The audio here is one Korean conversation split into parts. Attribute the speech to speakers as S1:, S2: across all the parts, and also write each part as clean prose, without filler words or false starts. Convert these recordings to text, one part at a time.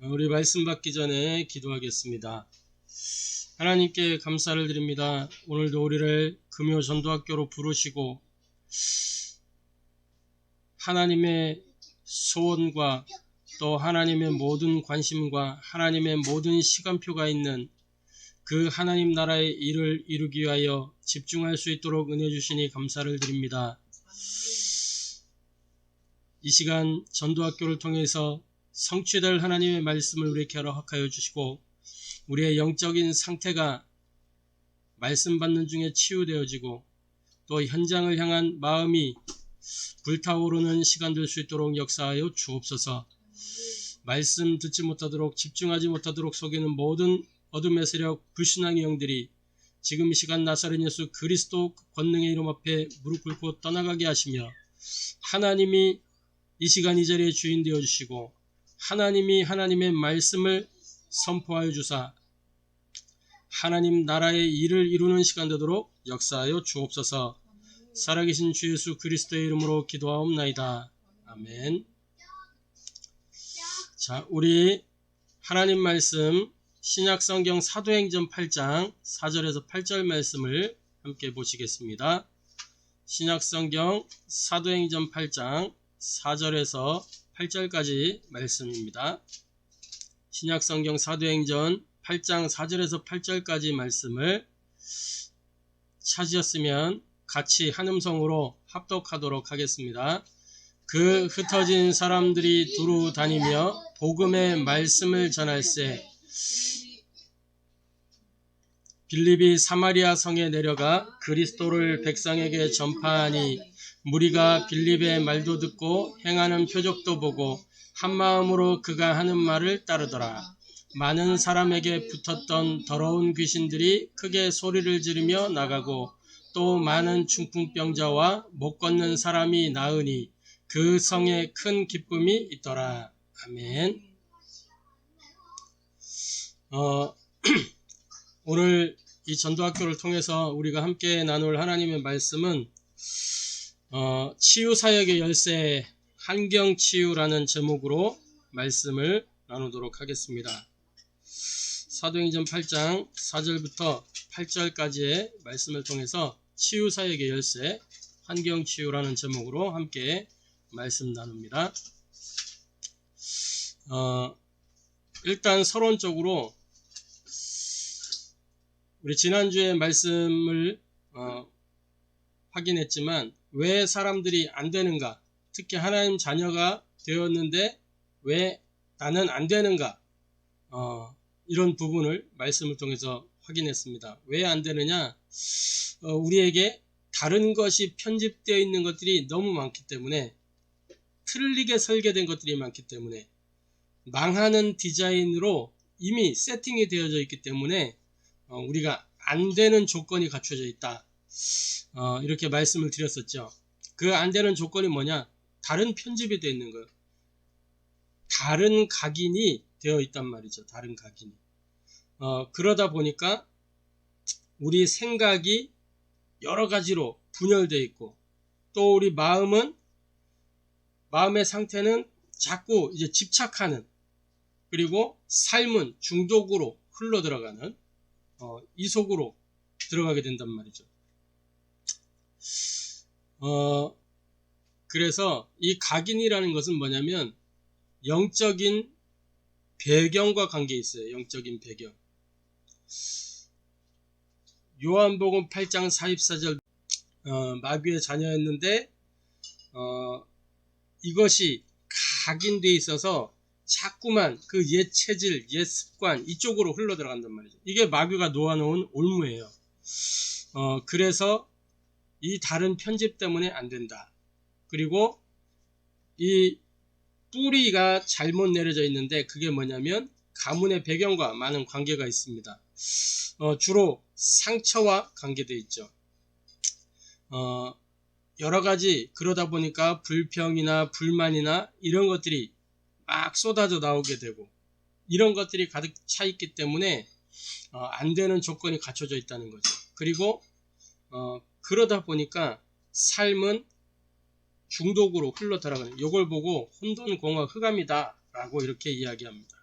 S1: 우리 말씀 받기 전에 기도하겠습니다. 하나님께 감사를 드립니다. 오늘도 우리를 금요 전도학교로 부르시고 하나님의 소원과 또 하나님의 모든 관심과 하나님의 모든 시간표가 있는 그 하나님 나라의 일을 이루기 위하여 집중할 수 있도록 은혜 주시니 감사를 드립니다. 이 시간 전도학교를 통해서 성취될 하나님의 말씀을 우리에게 허락하여 주시고 우리의 영적인 상태가 말씀 받는 중에 치유되어지고 또 현장을 향한 마음이 불타오르는 시간 될 수 있도록 역사하여 주옵소서. 말씀 듣지 못하도록 집중하지 못하도록 속이는 모든 어둠의 세력 불신앙의 영들이 지금 이 시간 나사렛 예수 그리스도 권능의 이름 앞에 무릎 꿇고 떠나가게 하시며 하나님이 이 시간 이 자리에 주인 되어 주시고 하나님이 하나님의 말씀을 선포하여 주사 하나님 나라의 일을 이루는 시간 되도록 역사하여 주옵소서. 살아계신 주 예수 그리스도의 이름으로 기도하옵나이다. 아멘. 자, 우리 하나님 말씀 신약성경 사도행전 8장 4절에서 8절 말씀을 함께 보시겠습니다. 신약성경 사도행전 8장 4절에서 8절까지 말씀입니다. 신약성경 사도행전 8장 4절에서 8절까지 말씀을 찾으셨으면 같이 한음성으로 합독하도록 하겠습니다. 그 흩어진 사람들이 두루 다니며 복음의 말씀을 전할세 빌립이 사마리아 성에 내려가 그리스도를 백성에게 전파하니 무리가 빌립의 말도 듣고 행하는 표적도 보고 한마음으로 그가 하는 말을 따르더라. 많은 사람에게 붙었던 더러운 귀신들이 크게 소리를 지르며 나가고 또 많은 중풍병자와 못 걷는 사람이 나으니 그 성에 큰 기쁨이 있더라. 아멘. 오늘 이 전도학교를 통해서 우리가 함께 나눌 하나님의 말씀은 치유사역의 열쇠 환경치유라는 제목으로 말씀을 나누도록 하겠습니다. 사도행전 8장 4절부터 8절까지의 말씀을 통해서 치유사역의 열쇠 환경치유라는 제목으로 함께 말씀 나눕니다. 일단 서론적으로 우리 지난주에 말씀을 확인했지만 왜 사람들이 안 되는가, 특히 하나님 자녀가 되었는데 왜 나는 안 되는가, 이런 부분을 말씀을 통해서 확인했습니다. 왜 안 되느냐? 우리에게 다른 것이 편집되어 있는 것들이 너무 많기 때문에, 틀리게 설계된 것들이 많기 때문에, 망하는 디자인으로 이미 세팅이 되어져 있기 때문에 우리가 안 되는 조건이 갖춰져 있다. 이렇게 말씀을 드렸었죠. 그 안 되는 조건이 뭐냐? 다른 편집이 되어 있는 거예요. 다른 각인이 되어 있단 말이죠. 다른 각인이. 그러다 보니까 우리 생각이 여러 가지로 분열되어 있고 또 우리 마음의 상태는 자꾸 이제 집착하는, 그리고 삶은 중독으로 흘러 들어가는 이 속으로 들어가게 된단 말이죠. 그래서 이 각인이라는 것은 뭐냐면 영적인 배경과 관계 있어요. 영적인 배경. 요한복음 8장 44절 마귀의 자녀였는데 이것이 각인되어 있어서 자꾸만 그 옛 체질, 옛 습관 이쪽으로 흘러 들어간단 말이죠. 이게 마귀가 놓아놓은 올무예요. 그래서 이 다른 편집 때문에 안 된다. 그리고 이 뿌리가 잘못 내려져 있는데 그게 뭐냐면 가문의 배경과 많은 관계가 있습니다. 주로 상처와 관계되어 있죠. 여러 가지 그러다 보니까 불평이나 불만이나 이런 것들이 막 쏟아져 나오게 되고 이런 것들이 가득 차 있기 때문에 안 되는 조건이 갖춰져 있다는 거죠. 그리고 그러다 보니까 삶은 중독으로 흘러 들어가는, 이걸 보고 혼돈공허 흑암이다 라고 이렇게 이야기합니다.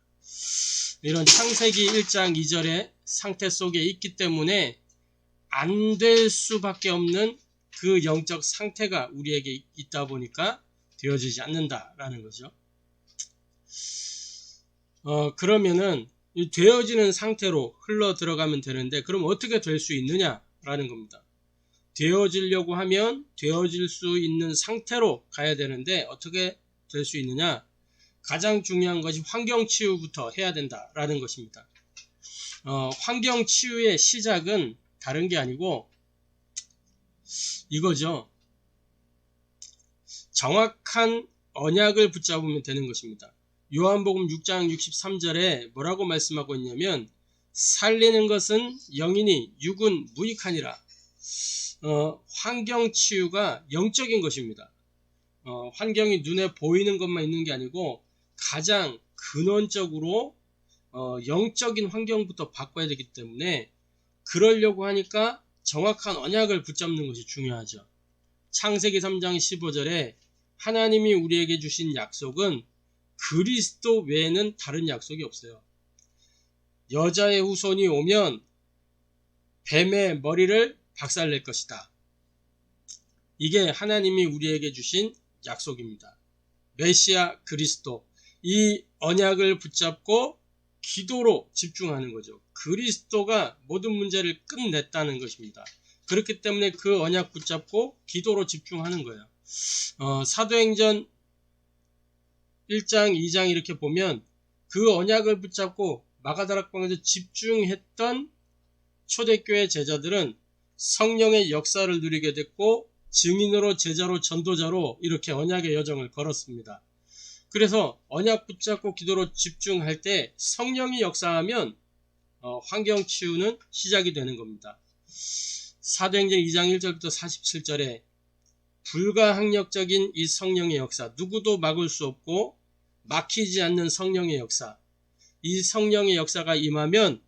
S1: 이런 창세기 1장 2절의 상태 속에 있기 때문에 안 될 수밖에 없는 그 영적 상태가 우리에게 있다 보니까 되어지지 않는다라는 거죠. 그러면은 이 되어지는 상태로 흘러 들어가면 되는데, 그럼 어떻게 될 수 있느냐라는 겁니다. 되어지려고 하면 되어질 수 있는 상태로 가야 되는데 어떻게 될 수 있느냐? 가장 중요한 것이 환경치유부터 해야 된다라는 것입니다. 환경치유의 시작은 다른 게 아니고 이거죠. 정확한 언약을 붙잡으면 되는 것입니다. 요한복음 6장 63절에 뭐라고 말씀하고 있냐면, 살리는 것은 영이니 육은 무익하니라. 환경치유가 영적인 것입니다. 환경이 눈에 보이는 것만 있는 게 아니고 가장 근원적으로 영적인 환경부터 바꿔야 되기 때문에, 그러려고 하니까 정확한 언약을 붙잡는 것이 중요하죠. 창세기 3장 15절에 하나님이 우리에게 주신 약속은 그리스도 외에는 다른 약속이 없어요. 여자의 후손이 오면 뱀의 머리를 박살낼 것이다. 이게 하나님이 우리에게 주신 약속입니다. 메시아 그리스도, 이 언약을 붙잡고 기도로 집중하는 거죠. 그리스도가 모든 문제를 끝냈다는 것입니다. 그렇기 때문에 그 언약 붙잡고 기도로 집중하는 거예요. 사도행전 1장, 2장 이렇게 보면 그 언약을 붙잡고 마가다락방에서 집중했던 초대교회 제자들은 성령의 역사를 누리게 됐고 증인으로, 제자로, 전도자로 이렇게 언약의 여정을 걸었습니다. 그래서 언약 붙잡고 기도로 집중할 때 성령이 역사하면 환경치유는 시작이 되는 겁니다. 사도행전 2장 1절부터 47절에 불가항력적인 이 성령의 역사, 누구도 막을 수 없고 막히지 않는 성령의 역사, 이 성령의 역사가 임하면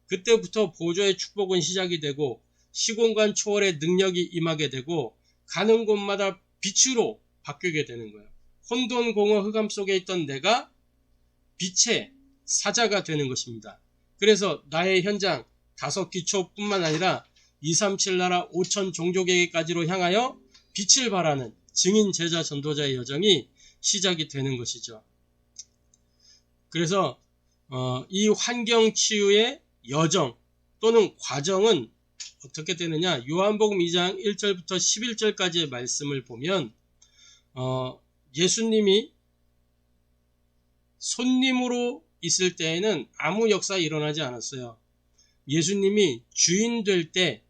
S1: 그때부터 보좌의 축복은 시작이 되고 시공간 초월의 능력이 임하게 되고 가는 곳마다 빛으로 바뀌게 되는 거예요. 혼돈, 공허, 흑암 속에 있던 내가 빛의 사자가 되는 것입니다. 그래서 나의 현장 5기초뿐만 아니라 237 나라 5천 종족에게까지로 향하여 빛을 발하는 증인, 제자, 전도자의 여정이 시작이 되는 것이죠. 그래서 이 환경치유의 여정 또는 과정은 어떻게 되느냐? 요한복음 2장 1절부터 11절까지의 말씀을 보면 예수님이 손님으로 있을 때에는 아무 역사 일어나지 않았어요. 예수님이 주인 될 때,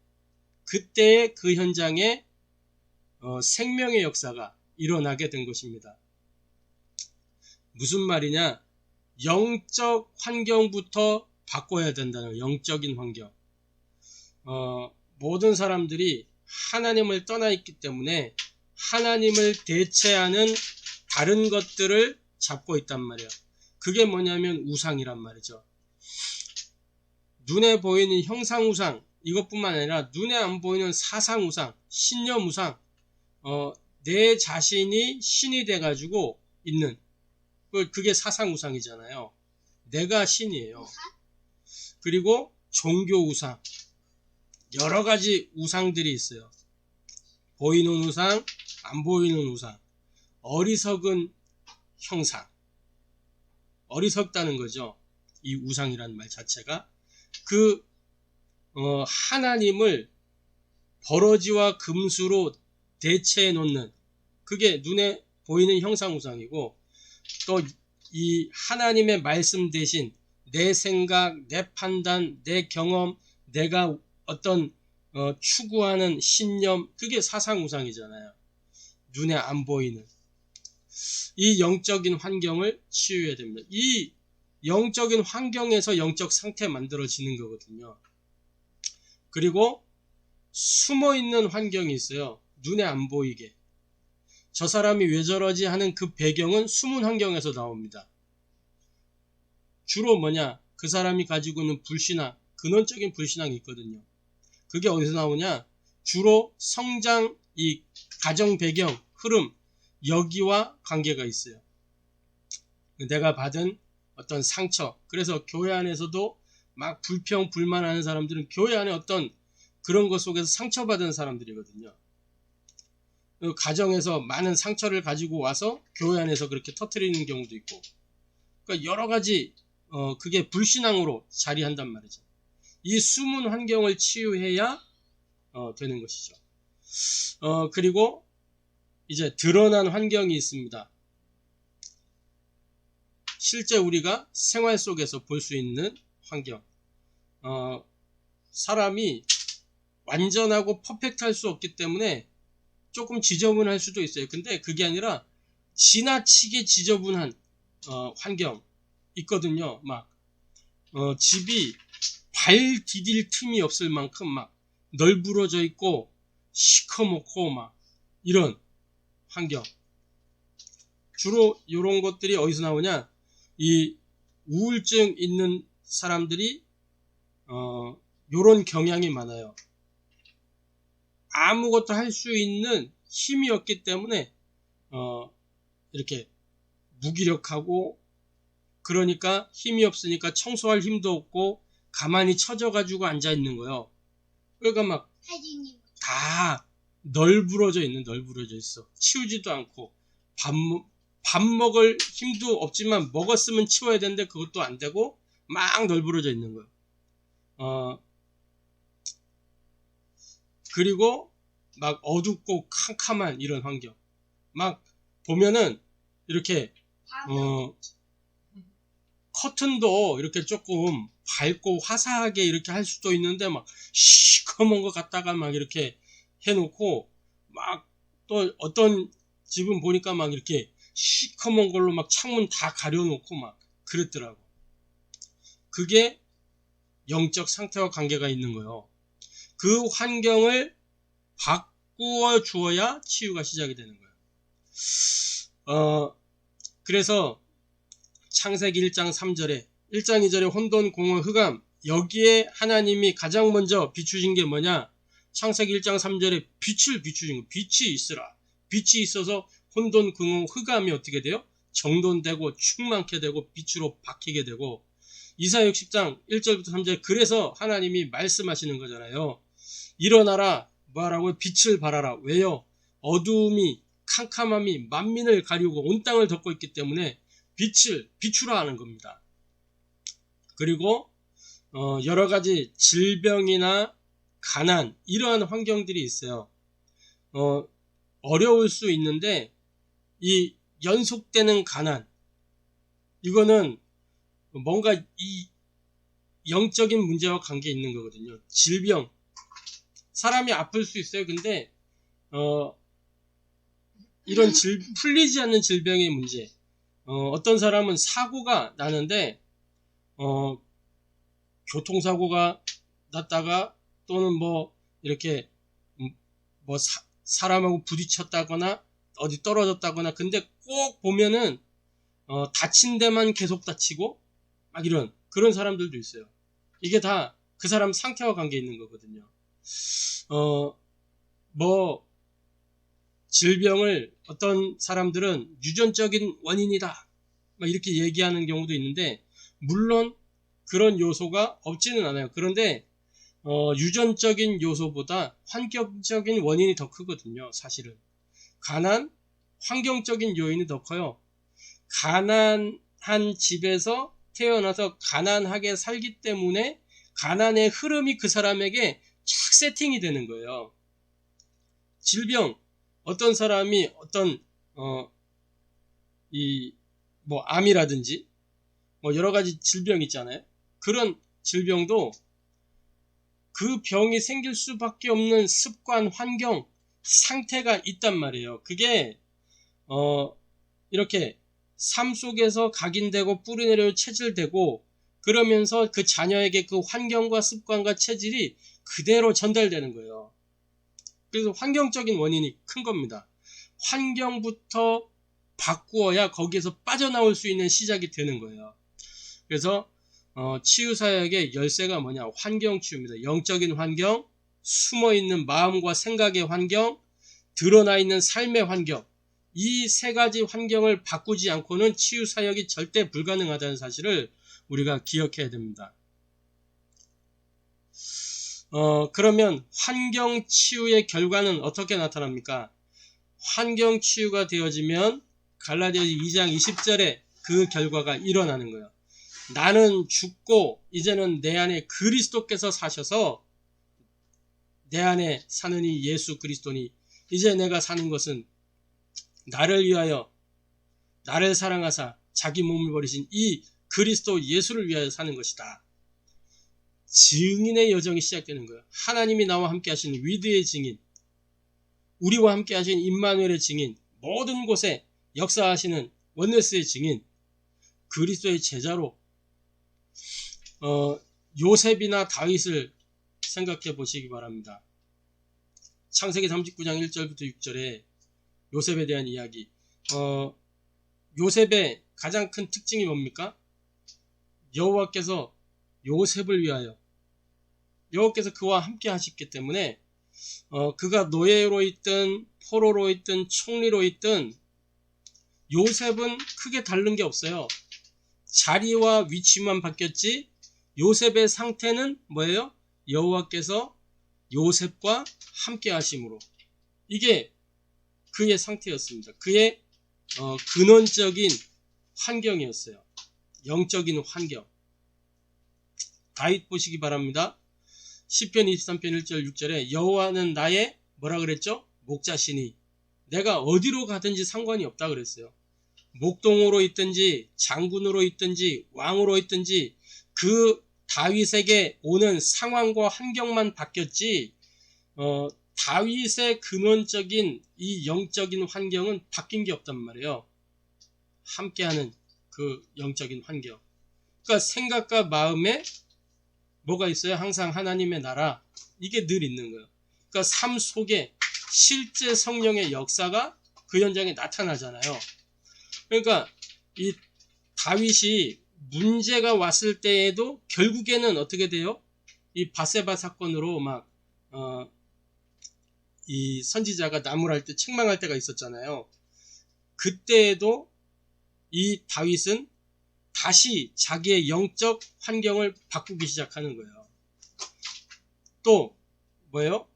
S1: 그때의 그 현장에 생명의 역사가 일어나게 된 것입니다. 무슨 말이냐? 영적 환경부터 바꿔야 된다는 거예요. 영적인 환경. 모든 사람들이 하나님을 떠나 있기 때문에 하나님을 대체하는 다른 것들을 잡고 있단 말이에요. 그게 뭐냐면 우상이란 말이죠. 눈에 보이는 형상우상, 이것뿐만 아니라 눈에 안 보이는 사상우상, 신념우상, 내 자신이 신이 돼가지고 있는, 그게 사상우상이잖아요. 내가 신이에요. 그리고 종교우상, 여러 가지 우상들이 있어요. 보이는 우상, 안 보이는 우상, 어리석은 형상, 어리석다는 거죠. 이 우상이라는 말 자체가. 하나님을 버러지와 금수로 대체해 놓는, 그게 눈에 보이는 형상우상이고, 또 이 하나님의 말씀 대신 내 생각, 내 판단, 내 경험, 내가 어떤 추구하는 신념, 그게 사상우상이잖아요. 눈에 안 보이는 이 영적인 환경을 치유해야 됩니다. 이 영적인 환경에서 영적 상태 만들어지는 거거든요. 그리고 숨어있는 환경이 있어요. 눈에 안 보이게. 저 사람이 왜 저러지 하는 그 배경은 숨은 환경에서 나옵니다. 주로 뭐냐? 그 사람이 가지고 있는 불신앙, 근원적인 불신앙이 있거든요. 그게 어디서 나오냐? 주로 성장, 이 가정 배경, 흐름, 여기와 관계가 있어요. 내가 받은 어떤 상처. 그래서 교회 안에서도 막 불평, 불만하는 사람들은 교회 안에 어떤 그런 것 속에서 상처받은 사람들이거든요. 가정에서 많은 상처를 가지고 와서 교회 안에서 그렇게 터뜨리는 경우도 있고. 그러니까 여러 가지 그게 불신앙으로 자리한단 말이죠. 이 숨은 환경을 치유해야 되는 것이죠. 그리고 이제 드러난 환경이 있습니다. 실제 우리가 생활 속에서 볼 수 있는 환경. 사람이 완전하고 퍼펙트할 수 없기 때문에 조금 지저분할 수도 있어요. 근데 그게 아니라 지나치게 지저분한 환경 있거든요. 막 집이 발 디딜 틈이 없을 만큼 막 널브러져 있고 시커멓고 막 이런 환경. 주로 이런 것들이 어디서 나오냐? 이 우울증 있는 사람들이 이런 경향이 많아요. 아무것도 할 수 있는 힘이 없기 때문에 이렇게 무기력하고, 그러니까 힘이 없으니까 청소할 힘도 없고 가만히 처져가지고 앉아 있는 거예요. 그러니까 막 다 널브러져 있어. 치우지도 않고 밥 먹을 힘도 없지만 먹었으면 치워야 되는데 그것도 안 되고 막 널브러져 있는 거예요. 그리고 막 어둡고 캄캄한 이런 환경. 막 보면은 이렇게 커튼도 이렇게 조금 밝고 화사하게 이렇게 할 수도 있는데 막 시커먼 거 갖다가 막 이렇게 해놓고, 막 또 어떤 집은 보니까 막 이렇게 시커먼 걸로 막 창문 다 가려놓고 막 그랬더라고. 그게 영적 상태와 관계가 있는 거예요. 그 환경을 바꾸어 주어야 치유가 시작이 되는 거예요. 그래서 창세기 1장 3절에 1장 2절에 혼돈, 공허, 흑암, 여기에 하나님이 가장 먼저 비추신 게 뭐냐? 창세기 1장 3절에 빛을 비추신 거. 빛이 있으라. 빛이 있어서 혼돈, 공허, 흑암이 어떻게 돼요? 정돈되고 충만케 되고 빛으로 바뀌게 되고, 이사야 60장 1절부터 3절, 그래서 하나님이 말씀하시는 거잖아요. 일어나라, 뭐라고요? 빛을 발하라. 왜요? 어두움이, 캄캄함이 만민을 가리우고 온 땅을 덮고 있기 때문에 빛을 비추라 하는 겁니다. 그리고 여러 가지 질병이나 가난, 이러한 환경들이 있어요. 어려울 수 있는데 이 연속되는 가난, 이거는 뭔가 이 영적인 문제와 관계 있는 거거든요. 질병, 사람이 아플 수 있어요. 근데 이런 풀리지 않는 질병의 문제. 어떤 사람은 사고가 나는데 교통사고가 났다가, 또는 뭐 이렇게 뭐 사람하고 부딪혔다거나 어디 떨어졌다거나, 근데 꼭 보면은 다친 데만 계속 다치고 막 이런 그런 사람들도 있어요. 이게 다 그 사람 상태와 관계 있는 거거든요. 뭐 질병을 어떤 사람들은 유전적인 원인이다 막 이렇게 얘기하는 경우도 있는데, 물론 그런 요소가 없지는 않아요. 그런데 유전적인 요소보다 환경적인 원인이 더 크거든요. 사실은 가난, 환경적인 요인이 더 커요. 가난한 집에서 태어나서 가난하게 살기 때문에 가난의 흐름이 그 사람에게 착 세팅이 되는 거예요. 질병, 어떤 사람이 어떤 뭐 암이라든지 뭐 여러 가지 질병 있잖아요. 그런 질병도 그 병이 생길 수밖에 없는 습관, 환경, 상태가 있단 말이에요. 그게 이렇게 삶 속에서 각인되고 뿌리내려 체질되고, 그러면서 그 자녀에게 그 환경과 습관과 체질이 그대로 전달되는 거예요. 그래서 환경적인 원인이 큰 겁니다. 환경부터 바꾸어야 거기에서 빠져나올 수 있는 시작이 되는 거예요. 그래서 치유사역의 열쇠가 뭐냐? 환경치유입니다. 영적인 환경, 숨어있는 마음과 생각의 환경, 드러나 있는 삶의 환경, 이 세 가지 환경을 바꾸지 않고는 치유 사역이 절대 불가능하다는 사실을 우리가 기억해야 됩니다. 그러면 환경 치유의 결과는 어떻게 나타납니까? 환경 치유가 되어지면 갈라디아서 2장 20절에 그 결과가 일어나는 거예요. 나는 죽고 이제는 내 안에 그리스도께서 사셔서 내 안에 사는 이 예수 그리스도니 이제 내가 사는 것은 나를 위하여 나를 사랑하사 자기 몸을 버리신 이 그리스도 예수를 위하여 사는 것이다. 증인의 여정이 시작되는 거예요. 하나님이 나와 함께 하신 위드의 증인, 우리와 함께 하신 임마누엘의 증인, 모든 곳에 역사하시는 원네스의 증인, 그리스도의 제자로 요셉이나 다윗을 생각해 보시기 바랍니다. 창세기 39장 1절부터 6절에 요셉에 대한 이야기. 요셉의 가장 큰 특징이 뭡니까? 여호와께서 요셉을 위하여 여호와께서 그와 함께 하셨기 때문에 그가 노예로 있든 포로로 있든 총리로 있든 요셉은 크게 다른 게 없어요. 자리와 위치만 바뀌었지 요셉의 상태는 뭐예요? 여호와께서 요셉과 함께 하심으로 이게 그의 상태였습니다. 그의 근원적인 환경이었어요. 영적인 환경. 다윗 보시기 바랍니다. 시편 23편 1절 6절에 여호와는 나의 뭐라 그랬죠? 목자시니 내가 어디로 가든지 상관이 없다 그랬어요. 목동으로 있든지 장군으로 있든지 왕으로 있든지 그 다윗에게 오는 상황과 환경만 바뀌었지 다윗의 근원적인 이 영적인 환경은 바뀐 게 없단 말이에요. 함께하는 그 영적인 환경. 그러니까 생각과 마음에 뭐가 있어요? 항상 하나님의 나라. 이게 늘 있는 거예요. 그러니까 삶 속에 실제 성령의 역사가 그 현장에 나타나잖아요. 그러니까 이 다윗이 문제가 왔을 때에도 결국에는 어떻게 돼요? 이 바세바 사건으로 막 이 선지자가 나무랄 때 책망할 때가 있었잖아요. 그때에도 이 다윗은 다시 자기의 영적 환경을 바꾸기 시작하는 거예요. 또 뭐예요?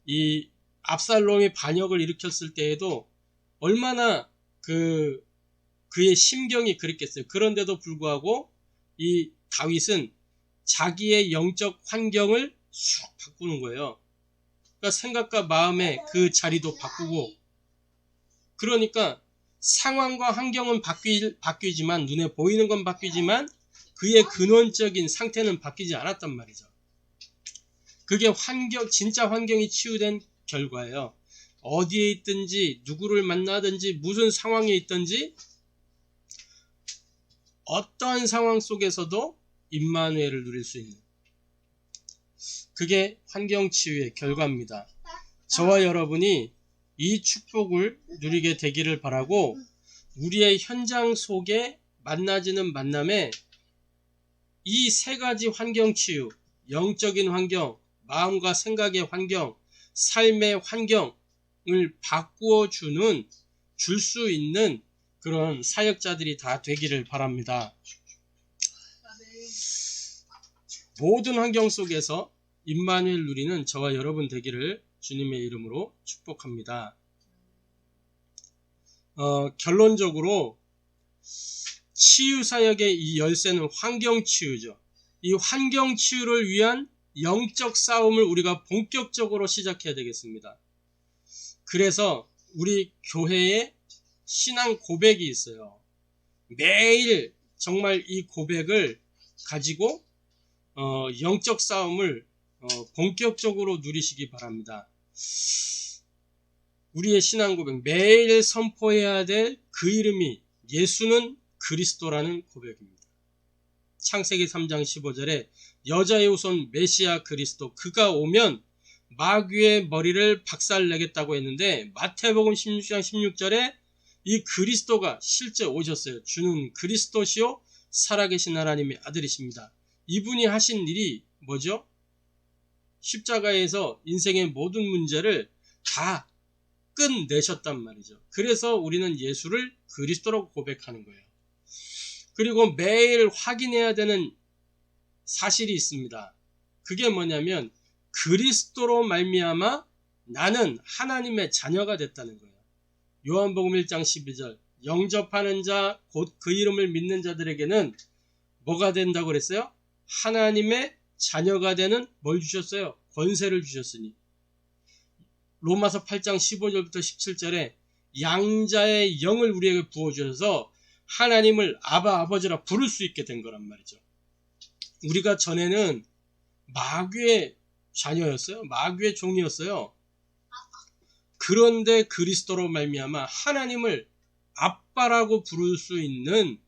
S1: 이 압살롬이 반역을 일으켰을 때에도 얼마나 그의 심경이 그랬겠어요. 그런데도 불구하고 이 다윗은 자기의 영적 환경을 쑥 바꾸는 거예요. 그러니까 생각과 마음의 그 자리도 바꾸고 그러니까 상황과 환경은 바뀌지만 눈에 보이는 건 바뀌지만 그의 근원적인 상태는 바뀌지 않았단 말이죠. 그게 진짜 환경이 치유된 결과예요. 어디에 있든지 누구를 만나든지 무슨 상황에 있든지 어떠한 상황 속에서도 임마누엘을 누릴 수 있는 그게 환경 치유의 결과입니다. 저와 여러분이 이 축복을 누리게 되기를 바라고 우리의 현장 속에 만나지는 만남에 이 세 가지 환경 치유, 영적인 환경, 마음과 생각의 환경, 삶의 환경을 바꾸어 줄 수 있는 그런 사역자들이 다 되기를 바랍니다. 모든 환경 속에서 임마누엘 누리는 저와 여러분 되기를 주님의 이름으로 축복합니다. 결론적으로 치유사역의 이 열쇠는 환경치유죠. 이 환경치유를 위한 영적 싸움을 우리가 본격적으로 시작해야 되겠습니다. 그래서 우리 교회에 신앙 고백이 있어요. 매일 정말 이 고백을 가지고 영적 싸움을 본격적으로 누리시기 바랍니다. 우리의 신앙 고백, 매일 선포해야 될 그 이름이 예수는 그리스도라는 고백입니다. 창세기 3장 15절에 여자의 후손 메시아 그리스도 그가 오면 마귀의 머리를 박살내겠다고 했는데 마태복음 16장 16절에 이 그리스도가 실제 오셨어요. 주는 그리스도시요 살아계신 하나님의 아들이십니다. 이분이 하신 일이 뭐죠? 십자가에서 인생의 모든 문제를 다 끝내셨단 말이죠. 그래서 우리는 예수를 그리스도라고 고백하는 거예요. 그리고 매일 확인해야 되는 사실이 있습니다. 그게 뭐냐면 그리스도로 말미암아 나는 하나님의 자녀가 됐다는 거예요. 요한복음 1장 12절 영접하는 자 곧 그 이름을 믿는 자들에게는 뭐가 된다고 그랬어요? 하나님의 자녀가 되는 뭘 주셨어요? 권세를 주셨으니. 로마서 8장 15절부터 17절에 양자의 영을 우리에게 부어주셔서 하나님을 아바 아버지라 부를 수 있게 된 거란 말이죠. 우리가 전에는 마귀의 자녀였어요. 마귀의 종이었어요. 그런데 그리스도로 말미암아 하나님을 아빠라고 부를 수 있는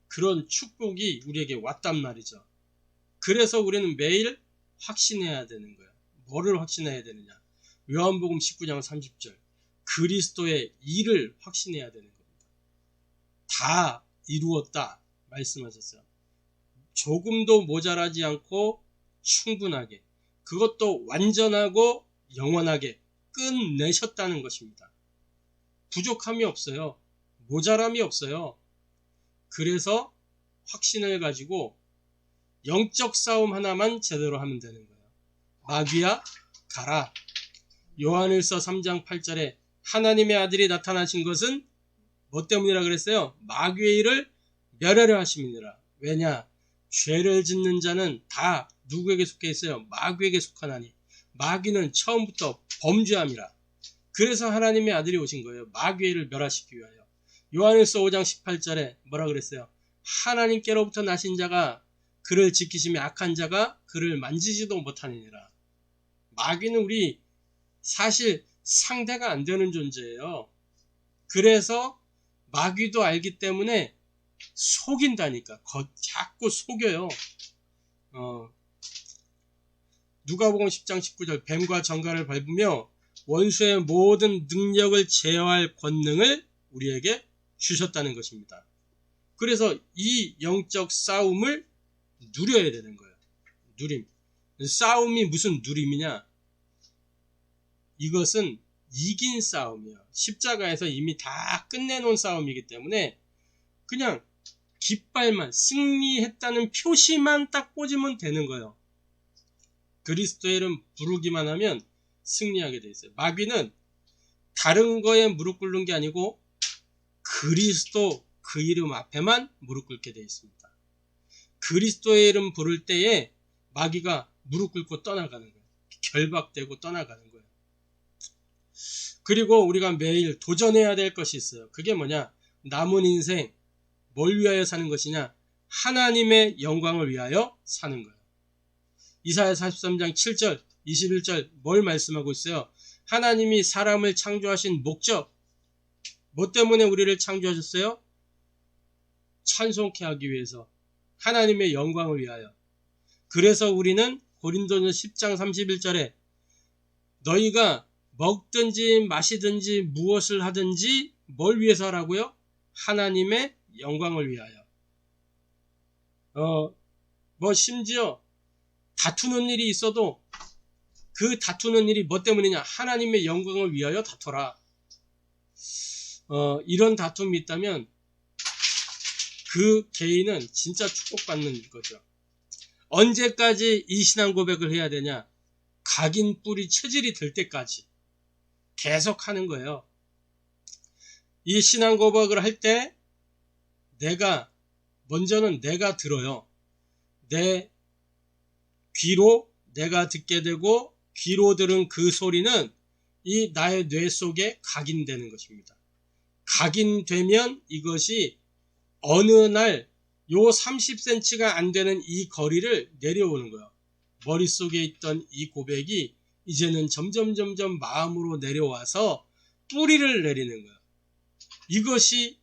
S1: 그런 축복이 우리에게 왔단 말이죠. 그래서 우리는 매일 확신해야 되는 거예요. 뭐를 확신해야 되느냐? 요한복음 19장 30절 그리스도의 일을 확신해야 되는 겁니다. 다 이루었다 말씀하셨어요. 조금도 모자라지 않고 충분하게 그것도 완전하고 영원하게 끝내셨다는 것입니다. 부족함이 없어요. 모자람이 없어요. 그래서 확신을 가지고 영적 싸움 하나만 제대로 하면 되는 거예요. 마귀야 가라. 요한일서 3장 8절에 하나님의 아들이 나타나신 것은 뭐 때문이라 그랬어요? 마귀의 일을 멸하려 하심이니라. 왜냐? 죄를 짓는 자는 다 누구에게 속해 있어요? 마귀에게 속하나니 마귀는 처음부터 범죄함이라. 그래서 하나님의 아들이 오신 거예요. 마귀의 일을 멸하시기 위하여. 요한일서 5장 18절에 뭐라 그랬어요? 하나님께로부터 나신 자가 그를 지키시며 악한 자가 그를 만지지도 못하느니라. 마귀는 우리 사실 상대가 안 되는 존재예요. 그래서 마귀도 알기 때문에 속인다니까. 자꾸 속여요. 누가복음 10장 19절 뱀과 정갈을 밟으며 원수의 모든 능력을 제어할 권능을 우리에게 주셨다는 것입니다. 그래서 이 영적 싸움을 누려야 되는 거예요. 누림. 싸움이 무슨 누림이냐? 이것은 이긴 싸움이에요. 십자가에서 이미 다 끝내놓은 싸움이기 때문에 그냥 깃발만 승리했다는 표시만 딱 꽂으면 되는 거예요. 그리스도의 이름 부르기만 하면 승리하게 돼 있어요. 마귀는 다른 거에 무릎 꿇는 게 아니고 그리스도 그 이름 앞에만 무릎 꿇게 돼 있습니다. 그리스도의 이름 부를 때에 마귀가 무릎 꿇고 떠나가는 거예요. 결박되고 떠나가는 거예요. 그리고 우리가 매일 도전해야 될 것이 있어요. 그게 뭐냐? 남은 인생 뭘 위하여 사는 것이냐? 하나님의 영광을 위하여 사는 거예요. 이사야 43장 7절 21절 뭘 말씀하고 있어요? 하나님이 사람을 창조하신 목적 뭐 때문에 우리를 창조하셨어요? 찬송케 하기 위해서 하나님의 영광을 위하여. 그래서 우리는 고린도전서 10장 31절에 너희가 먹든지 마시든지 무엇을 하든지 뭘 위해서 하라고요? 하나님의 영광을 위하여. 심지어 다투는 일이 있어도 그 다투는 일이 뭐 때문이냐? 하나님의 영광을 위하여 다퉈라. 이런 다툼이 있다면 그 개인은 진짜 축복받는 거죠. 언제까지 이 신앙 고백을 해야 되냐? 각인 뿌리 체질이 될 때까지 계속 하는 거예요. 이 신앙 고백을 할 때 먼저는 내가 들어요. 내 귀로 내가 듣게 되고 귀로 들은 그 소리는 이 나의 뇌 속에 각인되는 것입니다. 각인되면 이것이 어느 날 요 30cm가 안 되는 이 거리를 내려오는 거예요. 머릿속에 있던 이 고백이 이제는 점점 마음으로 내려와서 뿌리를 내리는 거예요. 이것이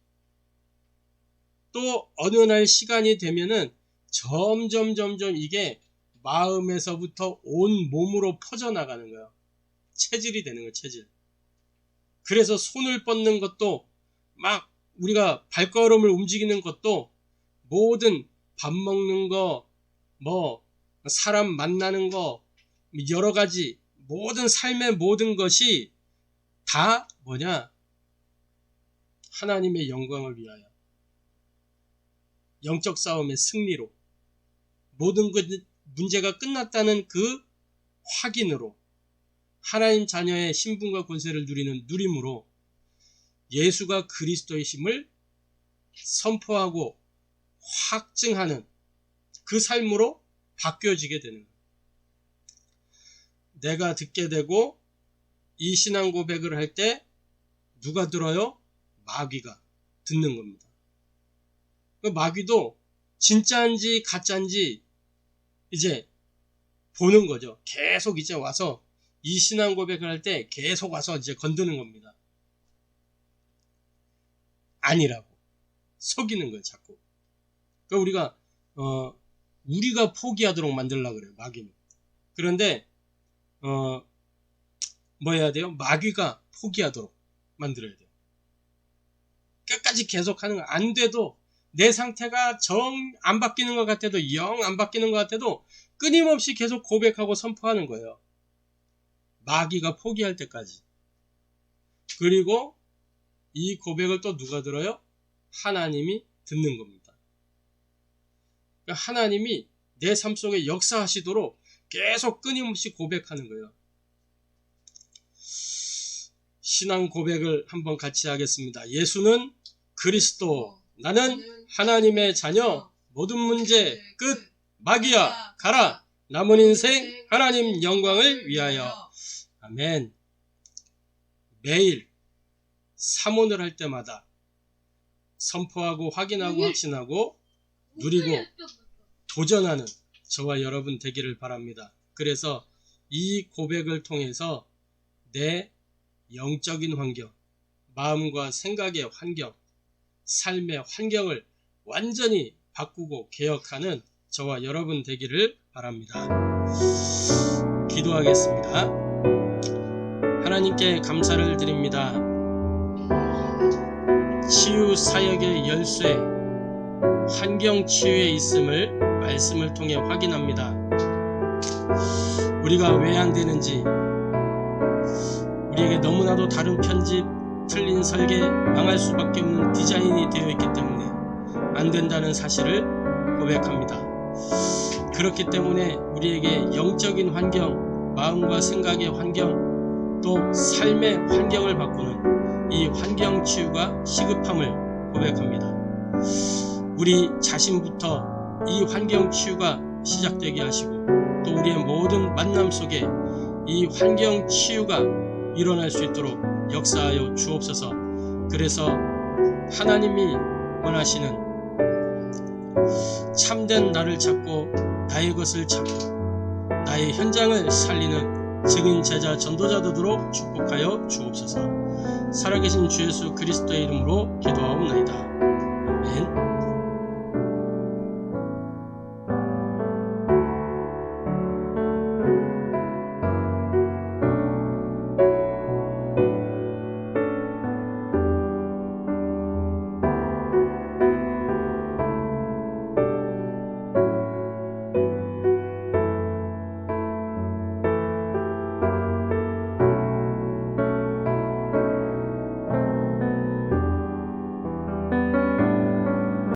S1: 또 어느 날 시간이 되면은 점점 이게 마음에서부터 온 몸으로 퍼져나가는 거예요. 체질이 되는 거예요. 체질. 그래서 손을 뻗는 것도 막 우리가 발걸음을 움직이는 것도 모든 밥 먹는 거, 사람 만나는 거, 여러 가지 모든 삶의 모든 것이 다 뭐냐? 하나님의 영광을 위하여, 영적 싸움의 승리로, 모든 문제가 끝났다는 그 확인으로, 하나님 자녀의 신분과 권세를 누리는 누림으로 예수가 그리스도이심을 선포하고 확증하는 그 삶으로 바뀌어지게 되는 거예요. 내가 듣게 되고 이 신앙 고백을 할 때 누가 들어요? 마귀가 듣는 겁니다. 그 마귀도 진짜인지 가짜인지 이제 보는 거죠. 계속 이제 와서 이 신앙 고백을 할 때 계속 와서 이제 건드는 겁니다. 아니라고 속이는 거예요, 자꾸. 그러니까 우리가 포기하도록 만들려고 그래요, 마귀는. 그런데 뭐 해야 돼요? 마귀가 포기하도록 만들어야 돼요. 끝까지 계속하는 거 안 돼도, 내 상태가 정 안 바뀌는 것 같아도, 영 안 바뀌는 것 같아도 끊임없이 계속 고백하고 선포하는 거예요. 마귀가 포기할 때까지. 그리고 이 고백을 또 누가 들어요? 하나님이 듣는 겁니다. 그러니까 하나님이 내 삶 속에 역사하시도록 계속 끊임없이 고백하는 거예요. 신앙 고백을 한번 같이 하겠습니다. 예수는 그리스도, 나는 하나님의 자녀, 모든 문제 끝, 마귀야 가라, 남은 인생 하나님 영광을 위하여. 아멘. 매일 사모를 할 때마다 선포하고 확인하고 확신하고 누리고 도전하는 저와 여러분 되기를 바랍니다. 그래서 이 고백을 통해서 내 영적인 환경, 마음과 생각의 환경, 삶의 환경을 완전히 바꾸고 개혁하는 저와 여러분 되기를 바랍니다. 기도하겠습니다. 하나님께 감사를 드립니다. 치유 사역의 열쇠, 환경 치유에 있음을 말씀을 통해 확인합니다. 우리가 왜 안 되는지, 우리에게 너무나도 다른 편집, 틀린 설계, 망할 수밖에 없는 디자인이 되어 있기 때문에 안 된다는 사실을 고백합니다. 그렇기 때문에 우리에게 영적인 환경, 마음과 생각의 환경, 또 삶의 환경을 바꾸는 이 환경 치유가 시급함을 고백합니다. 우리 자신부터 이 환경 치유가 시작되게 하시고, 또 우리의 모든 만남 속에 이 환경 치유가 일어날 수 있도록 역사하여 주옵소서. 그래서 하나님이 원하시는 참된 나를 찾고 나의 것을 찾고 나의 현장을 살리는 증인 제자 전도자 되도록 축복하여 주옵소서. 살아계신 주 예수 그리스도의 이름으로 기도하옵나이다.